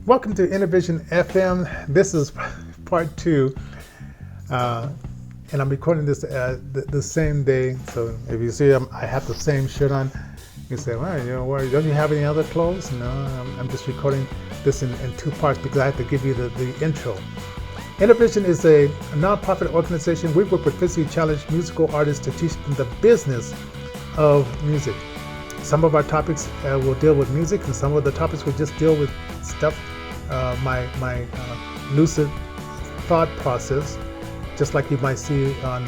Welcome to Innovision FM. This is part two, and I'm recording this the same day. So if you see I have the same shirt on, you say, well, don't you have any other clothes? No, I'm just recording this in two parts because I have to give you the intro. Innovision is a nonprofit organization. We work with physically challenged musical artists to teach them the business of music. Some of our topics will deal with music, and some of the topics will just deal with stuff, my lucid thought process, just like you might see on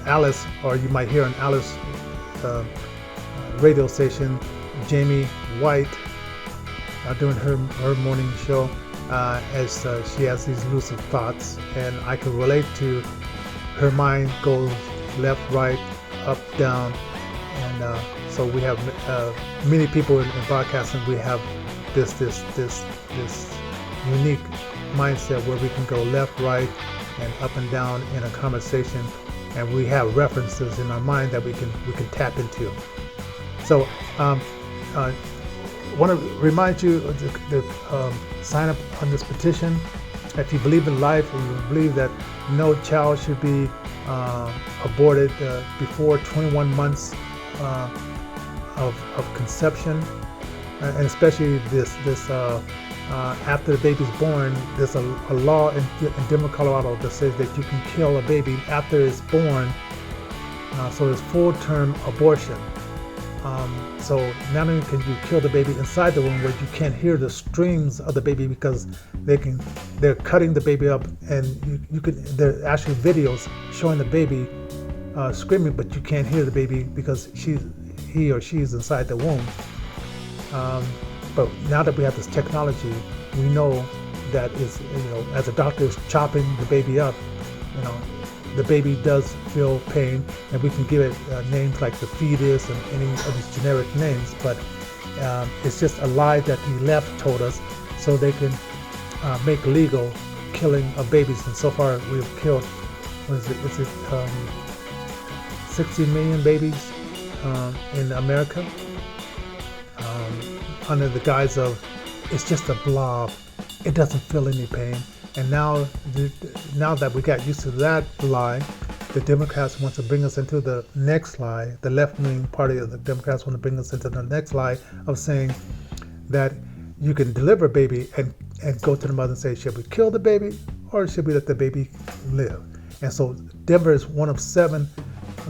Alice, or you might hear on Alice radio station, Jamie White doing her morning show, as she has these lucid thoughts, and I can relate to her mind goes left, right, up, down, and so we have many people in broadcasting. We have this unique mindset where we can go left, right, and up and down in a conversation, and we have references in our mind that we can tap into. So I want to remind you to sign up on this petition. If you believe in life, and you believe that no child should be aborted before 21 months of conception, and especially this after the baby's born, there's a law in Denver, Colorado that says that you can kill a baby after it's born. So it's full-term abortion. So not only can you kill the baby inside the womb, where you can't hear the screams of the baby because they're cutting the baby up, and there are actually videos showing the baby screaming, but you can't hear the baby because he or she is inside the womb. But now that we have this technology, we know that as a doctor is chopping the baby up, the baby does feel pain, and we can give it names like the fetus and any of these generic names, but it's just a lie that the left told us so they can make legal killing of babies. And so far we've killed, 60 million babies in America, under the guise of it's just a blob, it doesn't feel any pain. And now that we got used to that lie, the Democrats want to bring us into the next lie. The left-wing party of the Democrats want to bring us into the next lie of saying that you can deliver a baby and go to the mother and say, should we kill the baby or should we let the baby live? And so Denver is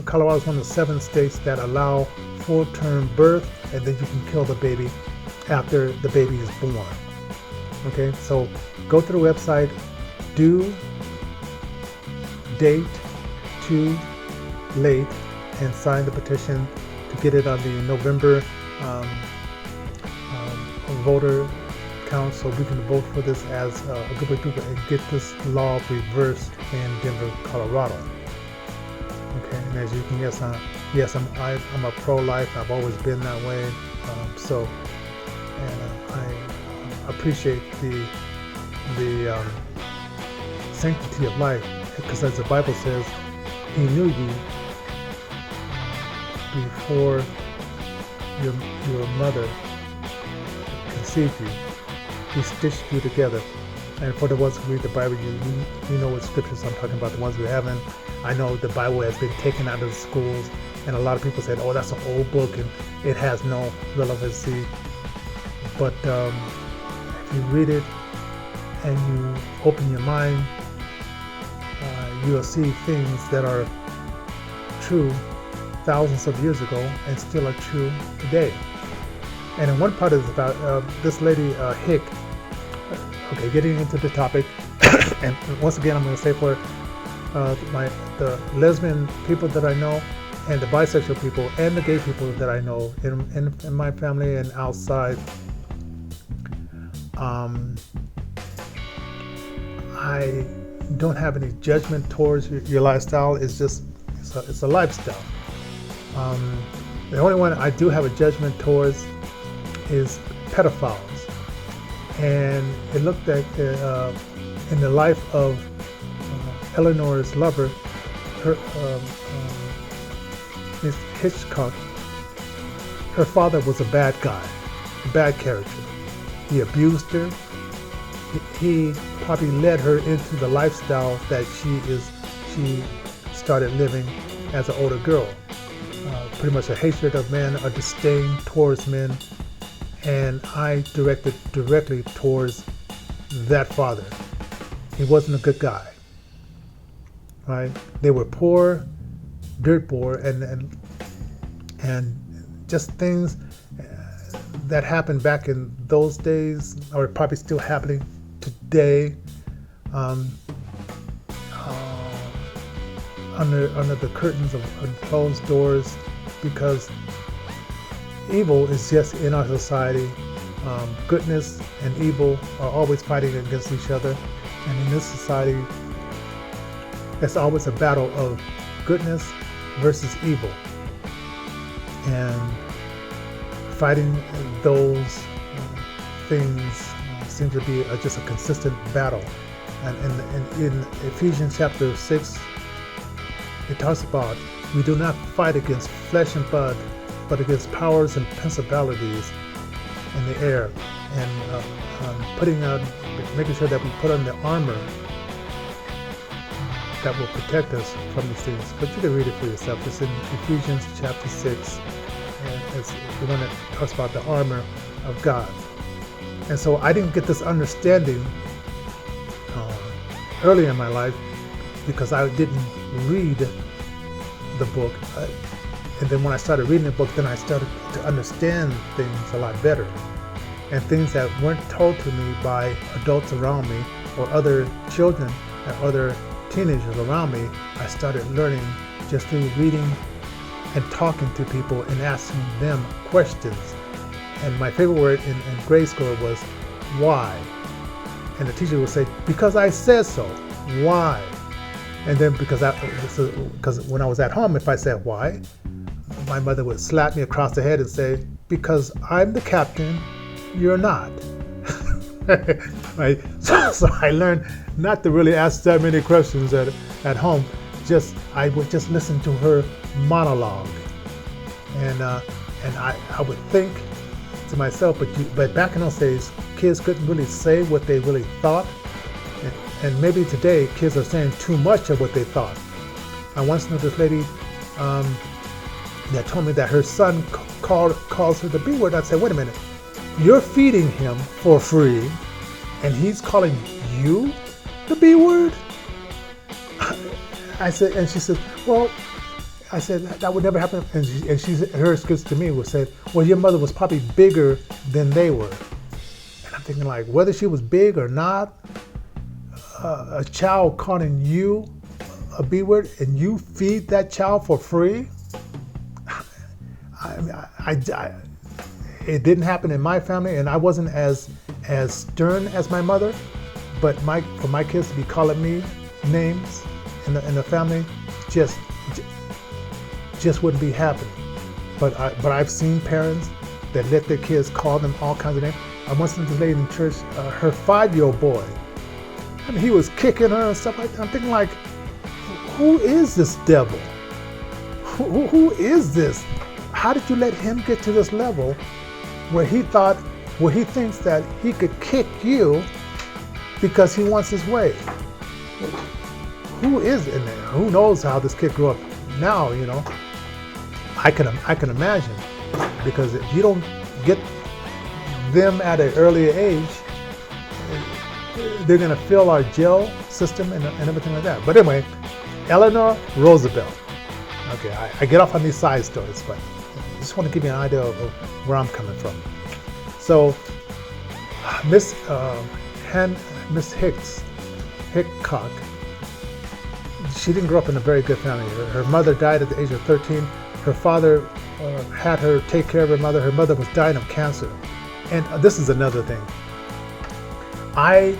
Colorado is one of 7 states that allow full-term birth, and then you can kill the baby after the baby is born. Okay, so go to the website, due date too late, and sign the petition to get it on the November voter count, so we can vote for this as a group of people and get this law reversed in Denver, Colorado. Okay, and as you can guess, I'm a pro-life. I've always been that way. I appreciate the sanctity of life, because as the Bible says, He knew you before your mother conceived you. He stitched you together. And for the ones who read the Bible, you know what scriptures I'm talking about. The ones who haven't, I know the Bible has been taken out of the schools, and a lot of people said, oh, that's an old book and it has no relevancy. But if you read it and you open your mind, you'll see things that are true thousands of years ago and still are true today. And in one part is about this lady, Hick. Okay, getting into the topic, and once again, I'm going to say for the lesbian people that I know, and the bisexual people, and the gay people that I know in my family and outside, I don't have any judgment towards your lifestyle. It's a lifestyle. The only one I do have a judgment towards is pedophiles. And it looked like in the life of Eleanor's lover, Miss Hitchcock, her father was a bad guy, a bad character. He abused her, he probably led her into the lifestyle that she started living as an older girl. Pretty much a hatred of men, a disdain towards men, and I directed directly towards that father. He wasn't a good guy, right? They were poor, dirt poor, and just things that happened back in those days are probably still happening today. Under the curtains of closed doors, because evil is just in our society. Goodness and evil are always fighting against each other, and in this society, it's always a battle of goodness versus evil, and fighting those things seems to be just a consistent battle. And in Ephesians chapter 6, it talks about we do not fight against flesh and blood, but against powers and principalities in the air, and making sure that we put on the armor that will protect us from these things. But you can read it for yourself. It's in Ephesians chapter 6, and it's the one that talks about the armor of God. And so I didn't get this understanding early in my life because I didn't read the book. And then when I started reading the book, then I started to understand things a lot better. And things that weren't told to me by adults around me or other children and other teenagers around me, I started learning just through reading and talking to people and asking them questions. And my favorite word in grade school was why. And the teacher would say, because I said so. Why? And then because when I was at home, if I said why, my mother would slap me across the head and say, because I'm the captain, you're not. Right? So I learned not to really ask that many questions at home. I would just listen to her monologue, and I would think to myself, but back in those days, kids couldn't really say what they really thought, and maybe today kids are saying too much of what they thought. I once knew this lady that told me that her son calls her the B word. I said, wait a minute, you're feeding him for free, and he's calling you the B word? I said, and she said, well, I said, that would never happen. And her excuse to me was said, well, your mother was probably bigger than they were. And I'm thinking, like, whether she was big or not, a child calling you a B word and you feed that child for free? It didn't happen in my family, and I wasn't as stern as my mother, but for my kids to be calling me names in the family just wouldn't be happening. But I've seen parents that let their kids call them all kinds of names. I once seen this lady in church, her 5-year-old boy, I mean, he was kicking her and stuff like that. I'm thinking, like, who is this devil? Who is this? How did you let him get to this level where he thinks that he could kick you because he wants his way? Who is in there? Who knows how this kid grew up now, you know? I can imagine, because if you don't get them at an earlier age, they're gonna fill our jail system and everything like that. But anyway, Eleanor Roosevelt. Okay, I get off on these side stories, but I just want to give you an idea of where I'm coming from. So, Miss Hickok, she didn't grow up in a very good family. Her mother died at the age of 13. Her father had her take care of her mother. Her mother was dying of cancer. And this is another thing. I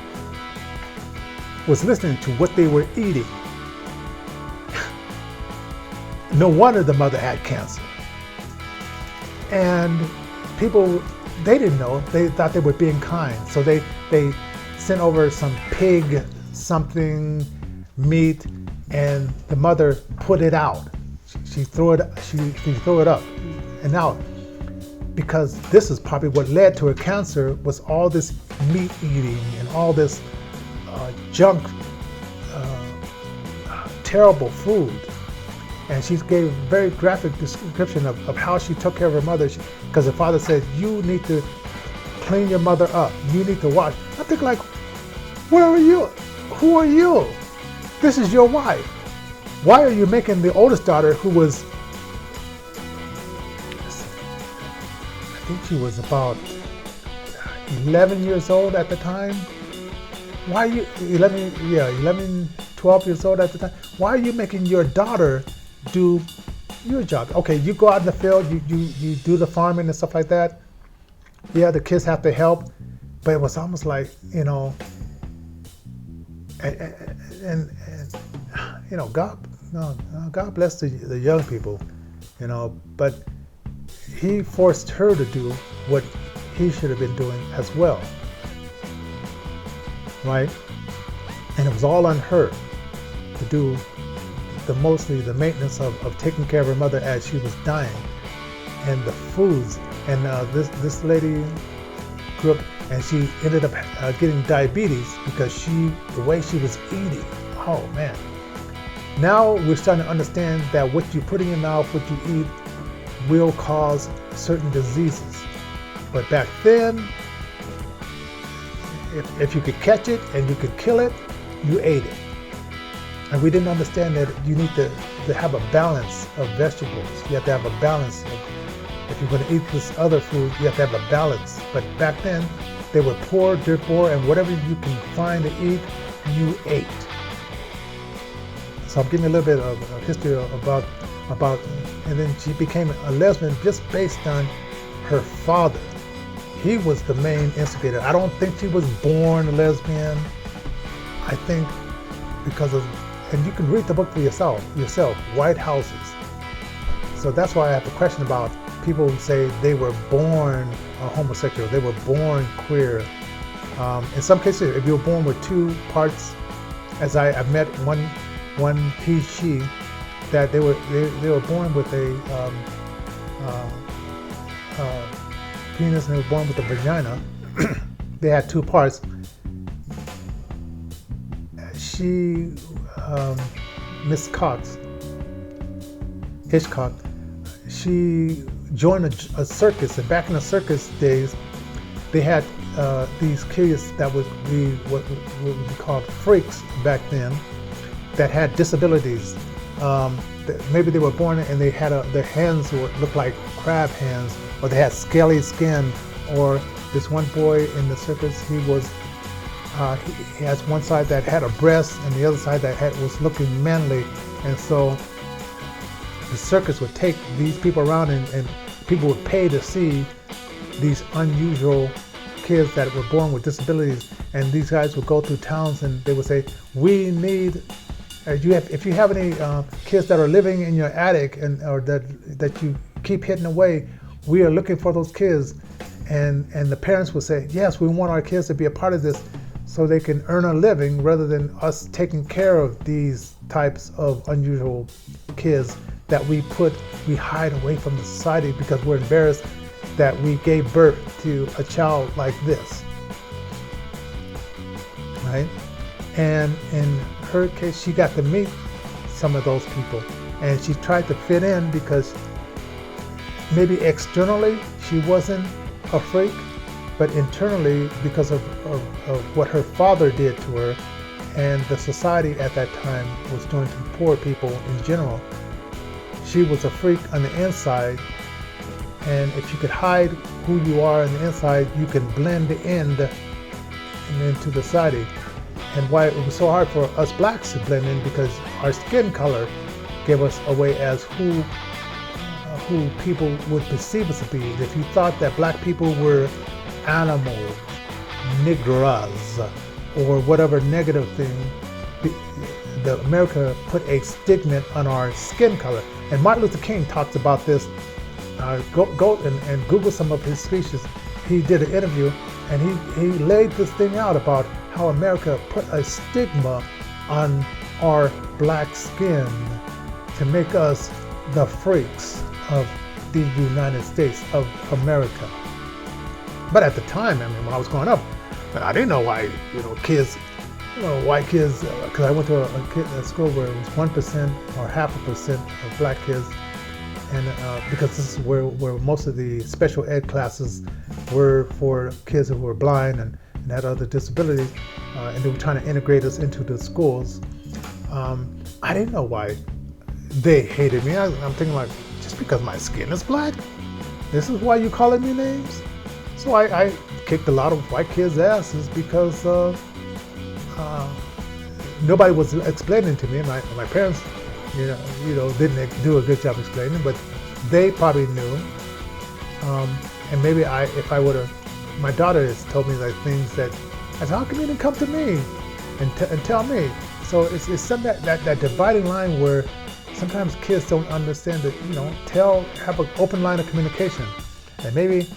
was listening to what they were eating. No wonder the mother had cancer. And people, they didn't know. They thought they were being kind. So they sent over some pig something meat, and the mother put it out. She threw it up. And now because this is probably what led to her cancer, was all this meat eating and all this junk, terrible food. And she gave a very graphic description of how she took care of her mother, because her father said, you need to clean your mother up, you need to wash. I think, like, where are you? Who are you? This is your wife. Why are you making the oldest daughter, who was, I think she was about 11 years old at the time. Why are you, 11, 12 years old at the time. Why are you making your daughter do your job? Okay, you go out in the field, you do the farming and stuff like that. Yeah, the kids have to help, but it was almost like, you know, and you know, God bless the young people, you know, but he forced her to do what he should have been doing as well, right? And it was all on her to do mostly the maintenance of taking care of her mother as she was dying, and the foods. And this lady grew up, and she ended up getting diabetes because the way she was eating. Oh man! Now we're starting to understand that what you put in your mouth, what you eat, will cause certain diseases. But back then, if you could catch it and you could kill it, you ate it. And we didn't understand that you need to have a balance of vegetables. You have to have a balance. If you're going to eat this other food, you have to have a balance. But back then, they were poor, dirt poor, and whatever you can find to eat, you ate. So I'm giving you a little bit of history about, and then she became a lesbian just based on her father. He was the main instigator. I don't think she was born a lesbian. I think because of, and you can read the book for yourself, White Houses. So that's why I have a question about people who say they were born homosexual, they were born queer. In some cases, if you were born with two parts, as I've met one he, she, that they were born with a penis and they were born with a vagina. They had two parts. She, Miss Hitchcock, she joined a circus, and back in the circus days, they had these kids that would be what would be called freaks back then, that had disabilities. Maybe they were born and they had their hands would look like crab hands, or they had scaly skin. Or this one boy in the circus, he has one side that had a breast and the other side that was looking manly, and so the circus would take these people around, and people would pay to see these unusual kids that were born with disabilities. And these guys would go through towns and they would say, we need, if you have any kids that are living in your attic or that you keep hidden away, we are looking for those kids. And the parents would say, yes, we want our kids to be a part of this so they can earn a living, rather than us taking care of these types of unusual kids that we hide away from the society because we're embarrassed that we gave birth to a child like this, right? And in her case, she got to meet some of those people, and she tried to fit in because maybe externally she wasn't a freak, but internally, because of what her father did to her and the society at that time was doing to poor people in general, she was a freak on the inside. And if you could hide who you are on the inside, you can blend in into the society. And why it was so hard for us blacks to blend in, because our skin color gave us away as who people would perceive us to be. If you thought that black people were animals, niggeras, or whatever negative thing, America put a stigma on our skin color. And Martin Luther King talks about this. Go and Google some of his speeches. He did an interview and he laid this thing out about how America put a stigma on our black skin to make us the freaks of the United States of America. But at the time, I mean, when I was growing up, I didn't know why, kids, white kids, because I went to a school where it was 1% or 0.5% of black kids, and because this is where most of the special ed classes were for kids who were blind and had other disabilities, and they were trying to integrate us into the schools. I didn't know why they hated me. I'm thinking like, just because my skin is black, this is why you calling me names? So I kicked a lot of white kids' asses because nobody was explaining to me. My parents, didn't do a good job explaining, but they probably knew. And maybe if I would have, my daughter has told me like things that I said, how come you didn't come to me and tell me? So it's something that dividing line where sometimes kids don't understand that, have an open line of communication. And maybe,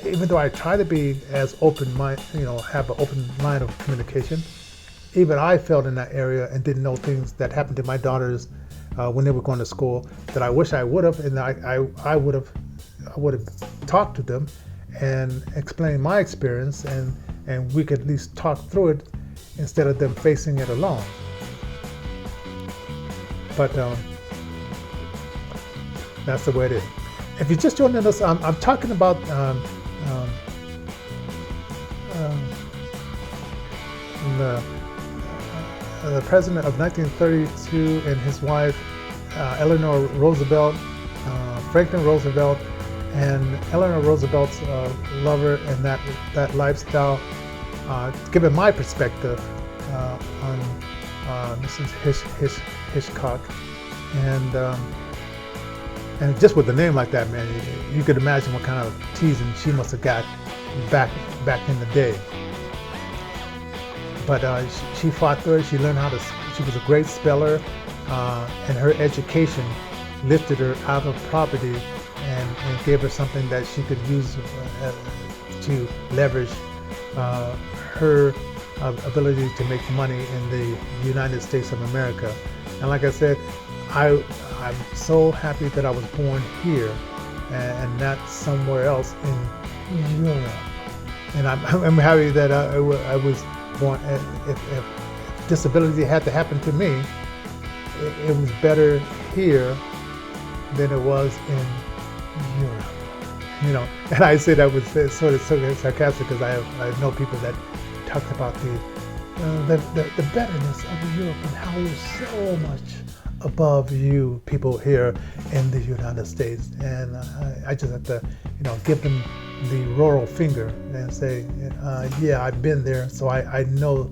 even though I try to be as open-minded, have an open line of communication, even I failed in that area and didn't know things that happened to my daughters when they were going to school that I wish I would have, and I would have talked to them and explained my experience, and we could at least talk through it instead of them facing it alone. But that's the way it is. If you're just joining us, I'm talking about the president of 1932 and his wife, Eleanor Roosevelt, Franklin Roosevelt, and Eleanor Roosevelt's lover, and that lifestyle. Given my perspective on Mrs. Hitchcock, and just with a name like that, man, you could imagine what kind of teasing she must have got back in the day. But she fought through it. She learned how to. She was a great speller, and her education lifted her out of poverty and gave her something that she could use to leverage her ability to make money in the United States of America. And like I said, I'm so happy that I was born here and not somewhere else in Europe. And I'm happy that I was born. If disability had to happen to me, it was better here than it was in Europe. And I say that with sort of sarcastic because I know people that talked about the betterness of Europe and how we're so much above you people here in the United States. And I just have to, give them the rural finger and say, yeah, I've been there, so I know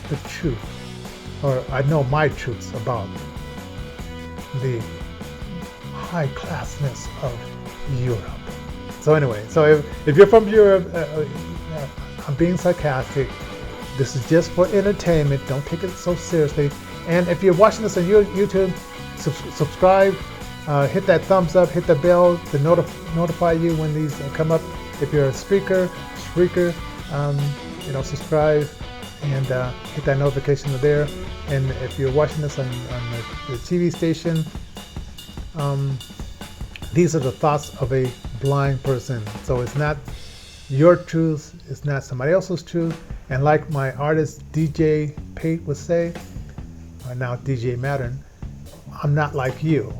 the truth, or I know my truths about the high classness of Europe. So anyway, so if you're from Europe, I'm being sarcastic. This is just for entertainment. Don't take it so seriously. And if you're watching this on YouTube, subscribe, hit that thumbs up, hit the bell to notify you when these come up. If you're a Spreaker, subscribe and hit that notification there. And if you're watching this on the TV station, these are the thoughts of a blind person. So it's not your truth, it's not somebody else's truth. And like my artist DJ Pate would say, or now DJ Mattern, I'm not like you,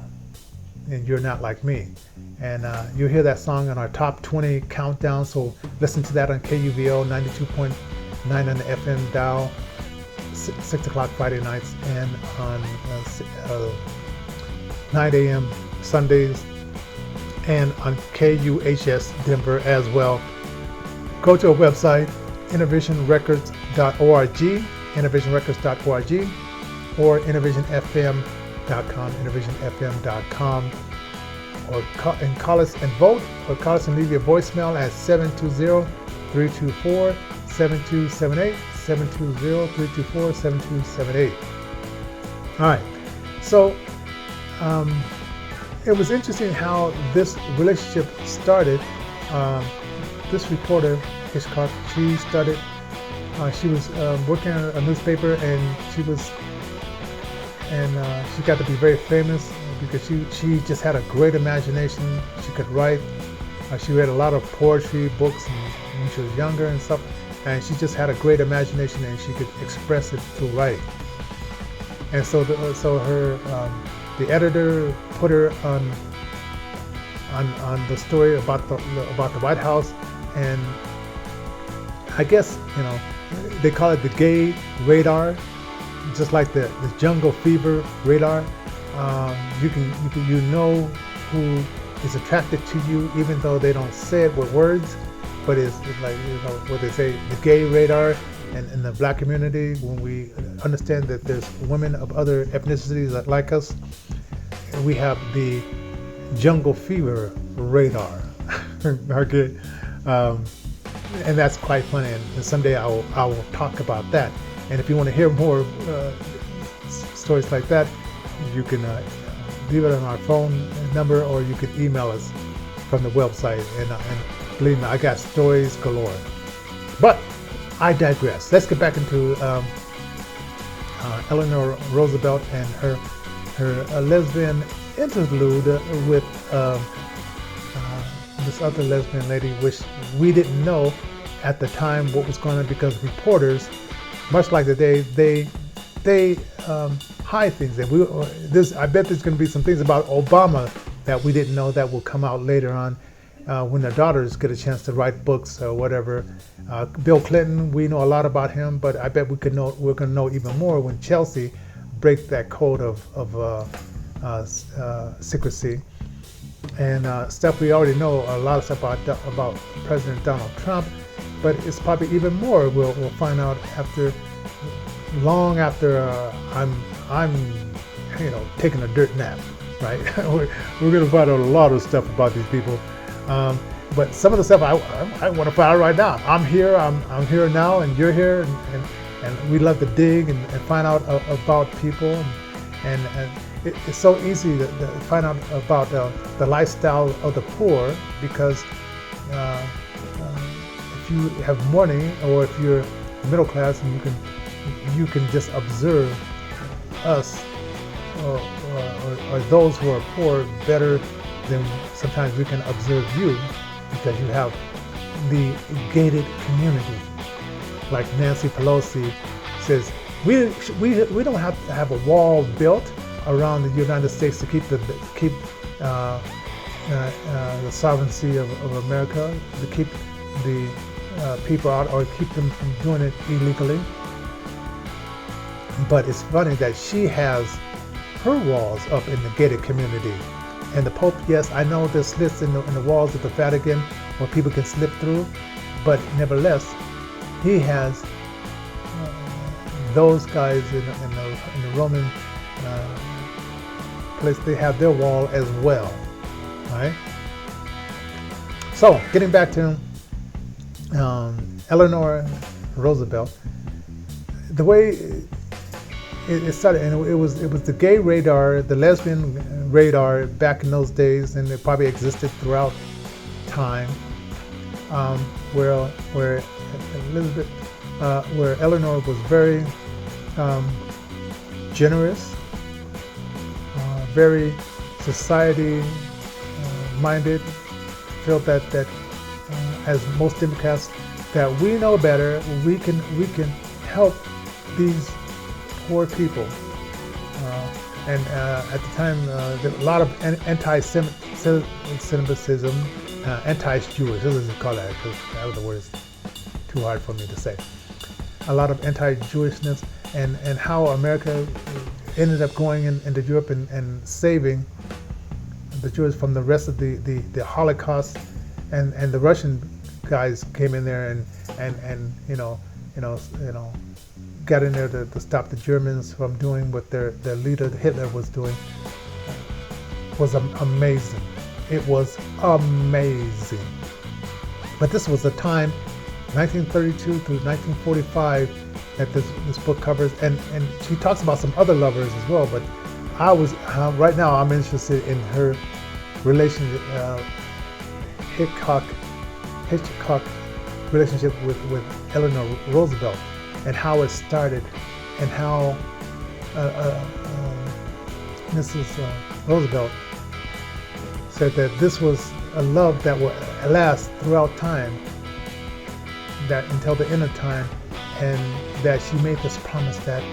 and you're not like me. And you'll hear that song on our top 20 countdown. So listen to that on KUVO 92.9 on the FM dial, 6 o'clock Friday nights, and on 9 a.m. Sundays, and on KUHS Denver as well. Go to our website, innovationrecords.org, innovationrecords.org, or innovationfm.com, innovationfm.com, or call us and vote, or call us and leave your voicemail at 720-324-7278, 720-324-7278. All right, so it was interesting how this relationship started. This reporter, Hitchcock, she started, she was working on a newspaper, and she got to be very famous because she just had a great imagination. She could write. She read a lot of poetry books when she was younger and stuff, and she just had a great imagination, and she could express it through writing. And so the editor put her on the story about the White House, and I guess they call it the gay radar, just like the jungle fever radar. You know who is attracted to you, even though they don't say it with words, but it's like what they say, the gay radar. And in the black community, when we understand that there's women of other ethnicities that like us, we have the jungle fever radar. Okay, and that's quite funny. And someday I will talk about that. And if you want to hear more stories like that, you can leave it on our phone number, or you can email us from the website. And believe me, I got stories galore. But I digress. Let's get back into Eleanor Roosevelt and her lesbian interlude with this other lesbian lady, which we didn't know at the time what was going on, because reporters, much like today, they hide things. And I bet there's going to be some things about Obama that we didn't know that will come out later on. When their daughters get a chance to write books or whatever. Bill Clinton, we know a lot about him, but I bet we're going to know even more when Chelsea breaks that code of secrecy. And stuff we already know, a lot of stuff about President Donald Trump, but it's probably even more we'll find out long after I'm taking a dirt nap, right? We're going to find out a lot of stuff about these people. But some of the stuff I want to find out right now. I'm here now, and you're here, and we love to dig and find out about people, and it's so easy to find out about the lifestyle of the poor, because if you have money, or if you're middle class, and you can just observe us or those who are poor better than sometimes we can observe you, because you have the gated community. Like Nancy Pelosi says, we don't have to have a wall built around the United States to keep the sovereignty of America, to keep the people out, or keep them from doing it illegally. But it's funny that she has her walls up in the gated community. And the Pope, yes, I know there's slits in the walls of the Vatican where people can slip through, but nevertheless, he has those guys in the Roman place. They have their wall as well, right? So, getting back to Eleanor Roosevelt, the way it started, and it was the gay radar, the lesbian radar back in those days, and it probably existed throughout time, where Elizabeth, where Eleanor was very generous, very society minded, felt that as most Democrats, that we know better, we can help these poor people, and at the time there were a lot of anti-Semitism, anti-Jewish, let's just call that, because that was the word is too hard for me to say. A lot of anti-Jewishness, and how America ended up going into Europe and saving the Jews from the rest of the Holocaust, and the Russian guys came in there and got in there to stop the Germans from doing what their leader Hitler was doing. Was amazing. It was amazing. But this was a time, 1932 to 1945, that this book covers, and she talks about some other lovers as well. But I was right now I'm interested in her relationship, Hitchcock relationship with Eleanor Roosevelt, and how it started, and how Mrs. Roosevelt said that this was a love that will last throughout time, that until the end of time, and that she made this promise that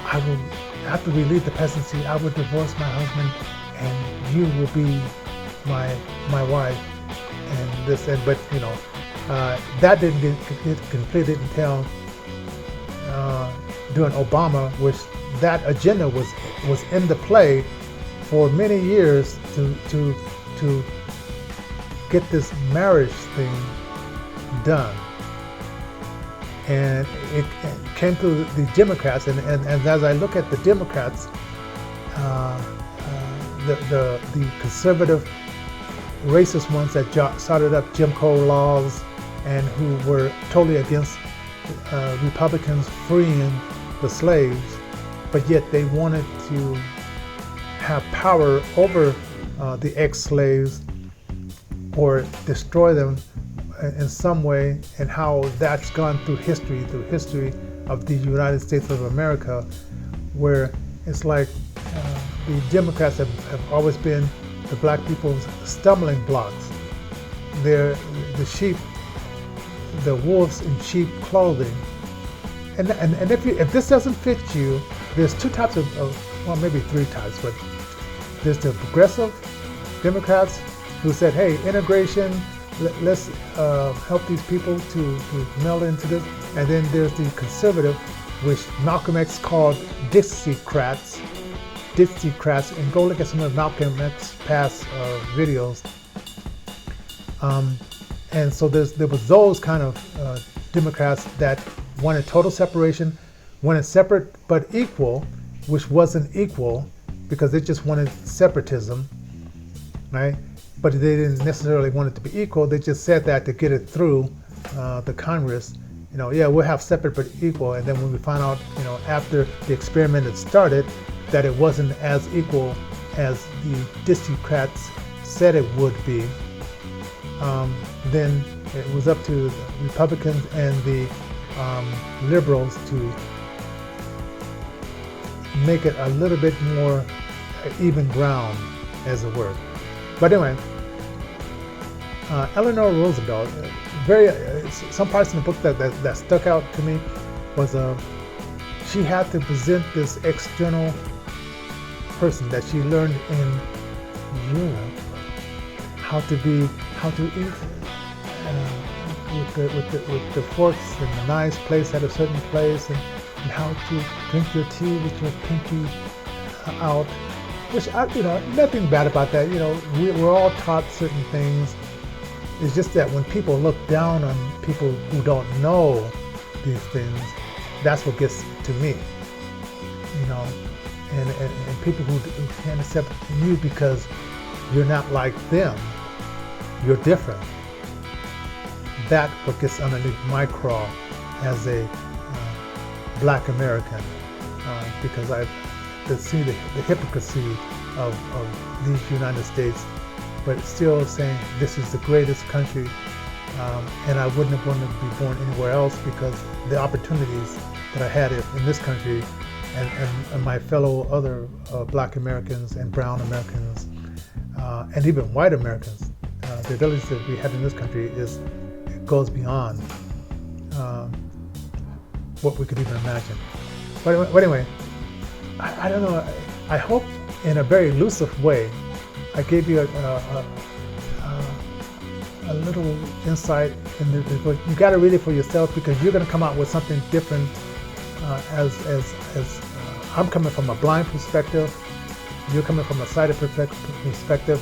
I will, after we leave the presidency, I will divorce my husband, and you will be my wife. And this, and but that didn't get completed until during Obama, which that agenda was in the play for many years to get this marriage thing done. And it came to the Democrats, and as I look at the Democrats, the conservative, racist ones that started up Jim Crow laws and who were totally against Republicans freeing the slaves, but yet they wanted to have power over the ex-slaves or destroy them in some way, and how that's gone through history of the United States of America, where it's like the Democrats have always been the black people's stumbling blocks. They're the sheep, the wolves in sheep clothing. And if this doesn't fit you, there's two types well, maybe three types, but there's the progressive Democrats who said, hey, integration, let's help these people to meld into this. And then there's the conservative, which Malcolm X called Dixiecrats, and go look at some of Malcolm X's past videos. And so there was those kind of Democrats that wanted total separation, wanted separate but equal, which wasn't equal because they just wanted separatism, right? But they didn't necessarily want it to be equal. They just said that to get it through the Congress. Yeah, we'll have separate but equal. And then when we found out, after the experiment had started, that it wasn't as equal as the Dixiecrats said it would be, then it was up to the Republicans and the liberals to make it a little bit more even ground, as it were. But anyway, Eleanor Roosevelt, some parts in the book that stuck out to me was she had to present this external person that she learned in Europe, how to eat with the forks and the knives placed at a certain place, and how to drink your tea with your pinky out. Which nothing bad about that. We're all taught certain things. It's just that when people look down on people who don't know these things, that's what gets to me. And people who can't accept you because you're not like them. You're different. That's what gets underneath my craw as a Black American, because I see the hypocrisy of these United States, but still saying this is the greatest country, and I wouldn't have wanted to be born anywhere else because the opportunities that I had in this country and my fellow other Black Americans and brown Americans and even white Americans, the abilities that we have in this country goes beyond what we could even imagine. But anyway, I don't know. I hope in a very elusive way I gave you a little insight in the book. You got to read it for yourself because you're going to come out with something different. As I'm coming from a blind perspective, you're coming from a sighted perspective.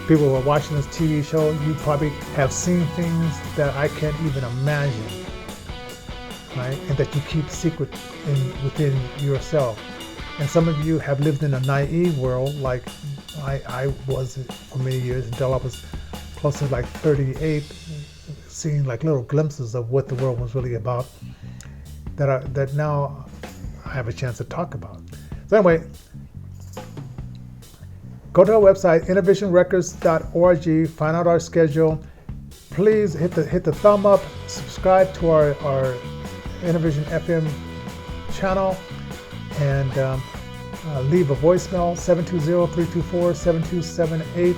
People who are watching this TV show, you probably have seen things that I can't even imagine, right? And that you keep secret within yourself. And some of you have lived in a naive world, like I was for many years until I was close to like 38, seeing like little glimpses of what the world was really about. That now I have a chance to talk about. So anyway, go to our website, innovationrecords.org, find out our schedule. Please hit the thumb up, subscribe to our Innovation FM channel, and Leave a voicemail 720-324-7278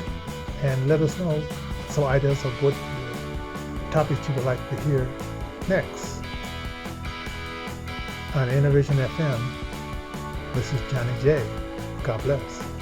and let us know some ideas of what topics you would like to hear next. On Innovation FM, this is Johnny J. God bless.